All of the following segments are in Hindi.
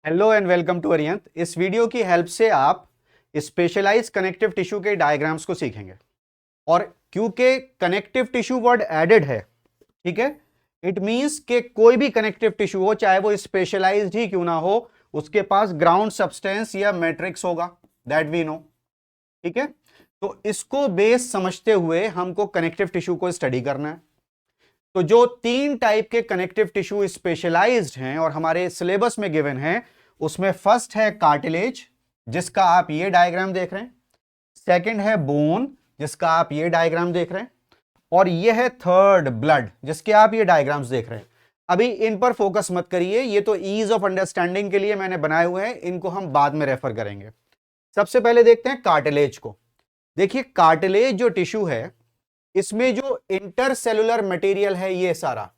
Hello and welcome to अरियंत। इस वीडियो की हेल्प से आप स्पेशलाइज कनेक्टिव टिश्यू के डायग्राम्स को सीखेंगे। और क्योंकि कनेक्टिव टिश्यू वर्ड एडेड है, ठीक है, इट मींस कि कोई भी कनेक्टिव टिश्यू हो, चाहे वो स्पेशलाइज्ड ही क्यों ना हो, उसके पास ग्राउंड सब्सटेंस या मैट्रिक्स होगा, दैट वी नो। ठीक है, तो इसको बेस समझते हुए हमको कनेक्टिव टिश्यू को स्टडी करना है। तो जो तीन टाइप के कनेक्टिव टिश्यू स्पेशलाइज्ड हैं और हमारे सिलेबस में गिवन है, उसमें फर्स्ट है कार्टिलेज, जिसका आप ये डायग्राम देख रहे हैं। सेकंड है बोन, जिसका आप ये डायग्राम देख रहे हैं। और ये है थर्ड ब्लड, जिसके आप ये डायग्राम्स देख रहे हैं। अभी इन पर फोकस मत करिए, ये तो ईज ऑफ अंडरस्टैंडिंग के लिए मैंने बनाए हुए हैं, इनको हम बाद में रेफर करेंगे। सबसे पहले देखते हैं कार्टिलेज को। देखिए, कार्टिलेज जो टिश्यू है, इसमें जो इंटरसेलुलर मटेरियल है ये सारा,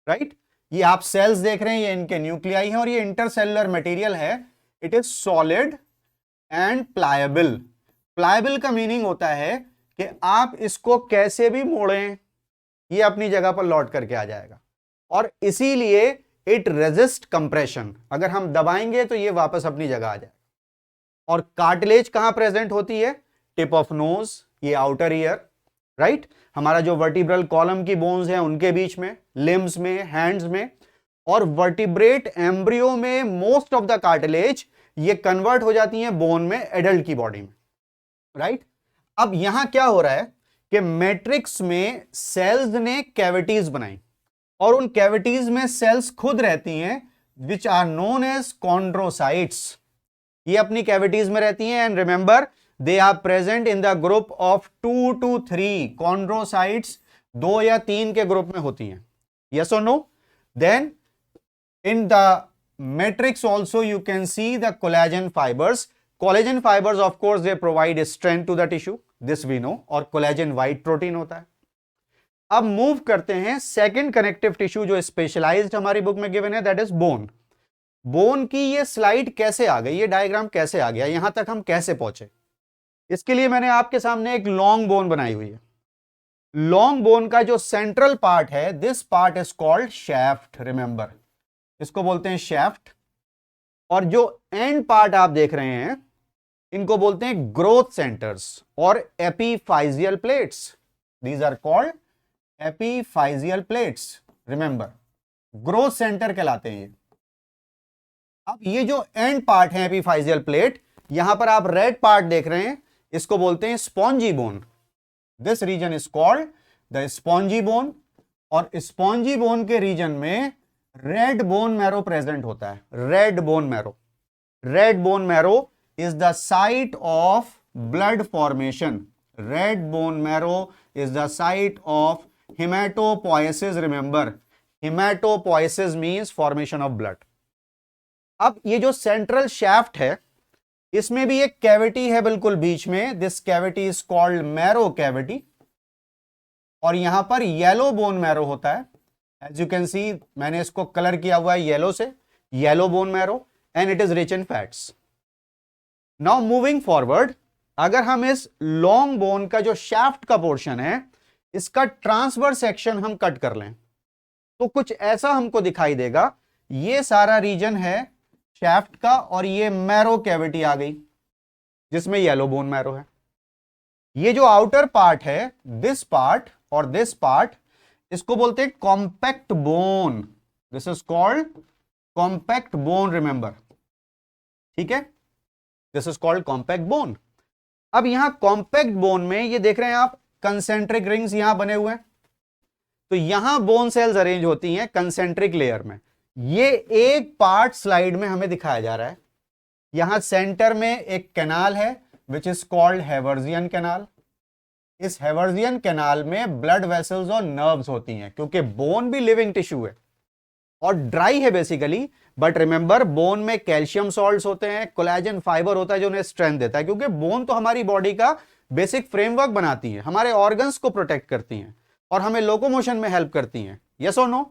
राइट, ये आप सेल्स देख रहे हैं, ये इनके न्यूक्लियाई हैं और ये इंटरसेलुलर मटेरियल है। It is solid and pliable. Pliable का मीनिंग होता है कि आप इसको कैसे भी मोड़ें, ये अपनी जगह पर लौट करके आ जाएगा। और इसीलिए इट रेजिस्ट कंप्रेशन, अगर हम दबाएंगे तो ये वापस अपनी जगह आ जाएगा। और कार्टिलेज कहां प्रेजेंट होती है? टिप ऑफ नोज, ये आउटर ईयर, राइट, हमारा जो वर्टिब्रल कॉलम की बोन्स हैं उनके बीच में, लिम्स में, हैंड्स में। और वर्टिब्रेट एम्ब्रियो में मोस्ट ऑफ द कार्टिलेज ये कन्वर्ट हो जाती हैं बोन में एडल्ट की बॉडी में, राइट। अब यहां क्या हो रहा है कि मैट्रिक्स में सेल्स ने कैविटीज बनाई और उन कैविटीज में सेल्स खुद रहती हैं, which are known as chondrocytes. ये अपनी कैविटीज में रहती हैं, and remember they are present in the group of 2 to 3 chondrocytes, 2 या 3 के ग्रुप में होती हैं। यस और no? Then in the matrix also you can see the collagen fibres. Collagen fibres of course they provide strength to the tissue, this we know, और कोलेजन व्हाइट प्रोटीन होता है। अब मूव करते हैं सेकंड कनेक्टिव टिश्यू जो स्पेशलाइज्ड हमारी बुक में गिवन है, दैट इज बोन। बोन की ये स्लाइड कैसे आ गई, ये डायग्राम कैसे आ गया, यहां तक हम कैसे पहुंचे? इसके लिए मैंने आपके सामने एक लॉन्ग बोन बनाई हुई है। लॉन्ग बोन का जो सेंट्रल पार्ट है, this part is called shaft, remember, इसको बोलते हैं शैफ्ट। और जो एंड पार्ट आप देख रहे हैं, इनको बोलते हैं ग्रोथ सेंटर्स और epiphyseal plates. These are called epiphyseal plates, remember, growth centre कहलाते हैं ये। अब ये जो एंड पार्ट है एपीफाइजियल प्लेट, यहां पर आप रेड पार्ट देख रहे हैं, इसको बोलते हैं spongy bone. This region is called the spongy bone. और स्पॉन्जी बोन के रीजन में रेड बोन मैरो प्रेजेंट होता है। Red bone marrow, red bone marrow is the site of blood formation. Red bone marrow is the site of haematopoiesis, remember, haematopoiesis means formation of blood. अब ये जो सेंट्रल शैफ्ट है, इसमें भी एक कैविटी है बिल्कुल बीच में, this cavity is called marrow cavity. और यहां पर येलो बोन मैरो होता है, एज यू कैन सी, मैंने इसको कलर किया हुआ है येलो से, yellow bone marrow, and it is rich in fats. Now moving forward, अगर हम इस लॉन्ग बोन का जो शैफ्ट का पोर्शन है, इसका ट्रांसवर्स सेक्शन हम कट कर लें, तो कुछ ऐसा हमको दिखाई देगा। ये सारा रीजन है शैफ्ट का, और ये मैरो कैविटी आ गई जिसमें येलो बोन मैरो है। ये जो आउटर पार्ट है, दिस पार्ट और दिस पार्ट, इसको बोलते हैं compact bone. This is called compact bone, remember, ठीक है, this is called compact bone. अब यहां कॉम्पैक्ट बोन में ये देख रहे हैं आप, कंसेंट्रिक रिंग्स यहां बने हुए हैं। तो यहां बोन सेल्स अरेंज होती हैं कंसेंट्रिक लेयर में। ये एक पार्ट स्लाइड में हमें दिखाया जा रहा है। यहां सेंटर में एक कैनाल है विच इज कॉल्ड हेवर्जियन कैनाल। इस हेवर्जियन कैनाल में ब्लड वेसल्स और नर्व्स होती हैं, क्योंकि बोन भी लिविंग टिश्यू है और ड्राई है बेसिकली। बट रिमेंबर, बोन में कैल्शियम सॉल्ट्स होते हैं, कोलेजन फाइबर होता है जो उन्हें स्ट्रेंथ देता है, क्योंकि बोन तो हमारी बॉडी का बेसिक फ्रेमवर्क बनाती है, हमारे ऑर्गन्स को प्रोटेक्ट करती हैं और हमें लोकोमोशन में हेल्प करती हैं। यस और नो?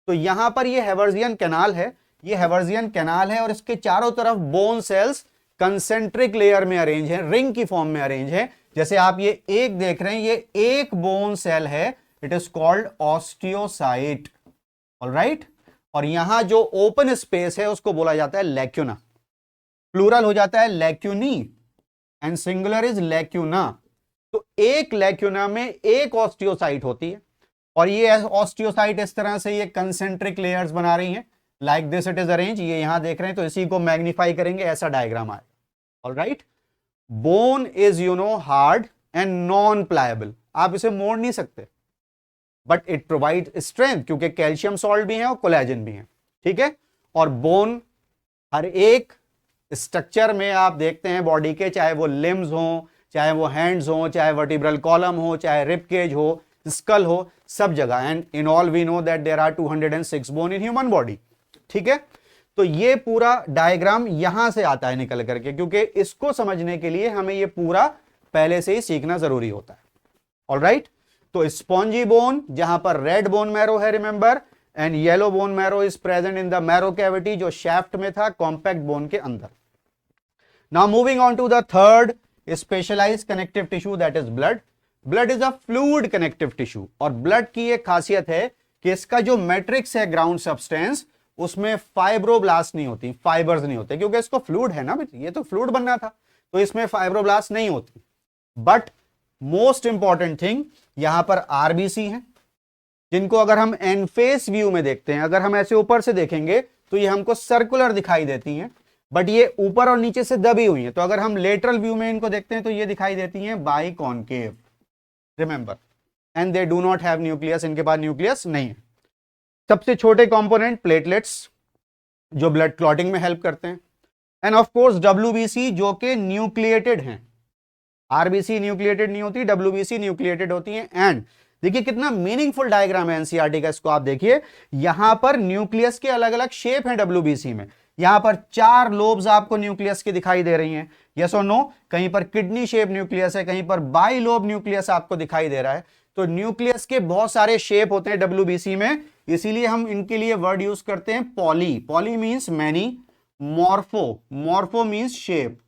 तो यहां पर ये हेवर्जियन कैनाल है, ये हेवर्जियन कैनाल है, और इसके चारों तरफ बोन सेल्स कंसेंट्रिक लेयर में अरेंज है, रिंग की फॉर्म में अरेंज है। जैसे आप ये एक देख रहे हैं, ये एक बोन सेल है, it is called osteocyte, alright. और यहां जो ओपन स्पेस है उसको बोला जाता है लैक्यूना। प्लूरल हो जाता है लैक्यूनी एंड सिंगुलर इज लैक्यूना। तो एक लैक्यूना में एक ऑस्टियोसाइट होती है और ये ऑस्टियोसाइट इस तरह से ये कंसेंट्रिक लेयर्स बना रही हैं, like this it is arrange. ये यहां देख रहे हैं, तो इसी को मैग्नीफाई करेंगे, ऐसा डायग्राम आएगा। Alright, bone is hard and non pliable. आप इसे मोड़ नहीं सकते, बट इट प्रोवाइड स्ट्रेंथ, क्योंकि कैल्शियम सॉल्ट भी है और कोलेजन भी है। ठीक है, और बोन हर एक स्ट्रक्चर में आप देखते हैं बॉडी के, चाहे वो लिम्स हो, चाहे वो हैंड्स हो, चाहे वर्टिब्रल कॉलम हो, चाहे रिब केज हो, स्कल हो, सब जगह। And in all we know that there are 206 bone in human body. ठीक है, तो ये पूरा डायग्राम यहां से आता है निकल करके, क्योंकि इसको समझने के लिए हमें ये पूरा पहले से ही सीखना जरूरी होता है। ऑलराइट, तो स्पॉन्जी बोन, जहां पर रेड बोन मैरो है remember, and yellow bone marrow is present in the marrow cavity, जो शैफ्ट में था कॉम्पैक्ट बोन के अंदर। Now moving on to the third specialised connective tissue, that is blood. Blood is a fluid connective tissue, और ब्लड की एक खासियत है कि इसका जो मैट्रिक्स है ग्राउंड सब्सटेंस, उसमें फाइब्रोब्लास्ट नहीं होती, फाइबर्स नहीं होते, क्योंकि इसको फ्लूइड है ना, ये तो फ्लूइड बनना था, तो इसमें फाइब्रोब्लास्ट नहीं होती। बट मोस्ट इंपॉर्टेंट थिंग, यहां पर आरबीसी है, जिनको अगर हम एनफेस व्यू में देखते हैं, अगर हम ऐसे ऊपर से देखेंगे तो ये हमको सर्कुलर दिखाई देती हैं, बट ये ऊपर और नीचे से दबी हुई हैं। तो अगर हम लेटरल व्यू में इनको देखते हैं तो ये दिखाई देती हैं by concave, remember, and they do not have nucleus, इनके पास न्यूक्लियस नहीं है। सबसे छोटे कंपोनेंट प्लेटलेट्स, जो ब्लड क्लॉटिंग में हेल्प करते हैं, एंड ऑफ कोर्स डब्ल्यूबीसी, जो कि न्यूक्लिएटेड हैं। आरबीसी न्यूक्लिएटेड नहीं होती, डब्ल्यूबीसी न्यूक्लिएटेड होती हैं। एंड देखिए कितना मीनिंगफुल डायग्राम है एनसीईआरटी का, इसको आप देखिए, यहां पर न्यूक्लियस के अलग अलग शेप हैं डब्ल्यूबीसी में। यहां पर 4 लोब्स आपको न्यूक्लियस की दिखाई दे रही हैं, यस और नो। कहीं पर किडनी शेप न्यूक्लियस है, कहीं पर बाई लोब न्यूक्लियस आपको दिखाई दे रहा है। तो न्यूक्लियस के बहुत सारे शेप होते हैं डब्ल्यूबीसी में, इसीलिए हम इनके लिए वर्ड यूज करते हैं poly. Poly means many, morpho, morpho means shape,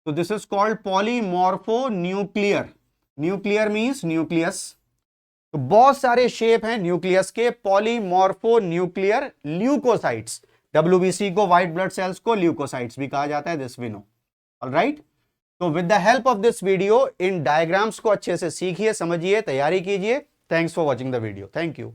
तो this is called polymorpho nuclear. Nuclear means nucleus, तो बहुत सारे शेप हैं न्यूक्लियस के, पॉलीमॉर्फो न्यूक्लियर ल्यूकोसाइट्स। डब्ल्यूबीसी को, व्हाइट ब्लड सेल्स को, ल्यूकोसाइट्स भी कहा जाता है, दिस वी नो। ऑलराइट, तो with the help of this video इन डायग्राम्स को अच्छे से सीखिए, समझिए, तैयारी कीजिए। Thanks for watching the video, thank you.